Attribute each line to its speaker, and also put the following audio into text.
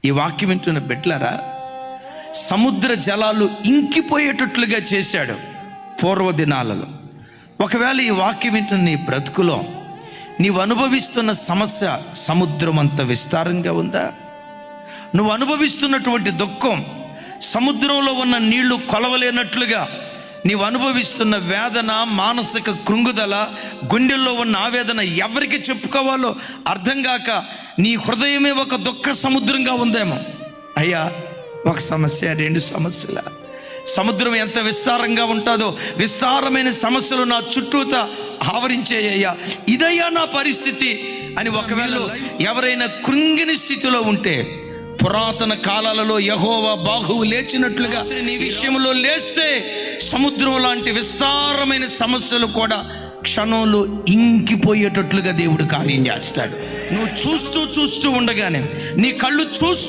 Speaker 1: ఈ వాక్యం వింటున్న బిడ్డలారా, సముద్ర జలాలు ఇంకిపోయేటట్లుగా చేశాడు పూర్వ దినాలలో. ఒకవేళ ఈ వాక్యం వింటున్న నీ బ్రతుకులో నీవు అనుభవిస్తున్న సమస్య సముద్రం అంత విస్తారంగా ఉందా? నువ్వు అనుభవిస్తున్నటువంటి దుఃఖం సముద్రంలో ఉన్న నీళ్లు కొలవలేనట్లుగా, నీవు అనుభవిస్తున్న వేదన, మానసిక కృంగుదల, గుండెల్లో ఉన్న ఆవేదన ఎవరికి చెప్పుకోవాలో అర్థం కాక నీ హృదయమే ఒక దుఃఖ సముద్రంగా ఉందేమో. అయ్యా, ఒక సమస్య, రెండు సమస్యల సముద్రం ఎంత విస్తారంగా ఉంటుందో విస్తారమైన సమస్యలు నా చుట్టూత ఆవరించేయ్యా, ఇదయ్యా నా పరిస్థితి అని ఒకవేళ ఎవరైనా కృంగిని స్థితిలో ఉంటే, పురాతన కాలాలలో యెహోవా బాహువు లేచినట్లుగా నీ విషయంలో లేస్తే సముద్రం లాంటి విస్తారమైన సమస్యలు కూడా క్షణంలో ఇంకిపోయేటట్లుగా దేవుడు కార్యం చేస్తాడు. నువ్వు చూస్తూ ఉండగానే, నీ కళ్ళు చూస్తూ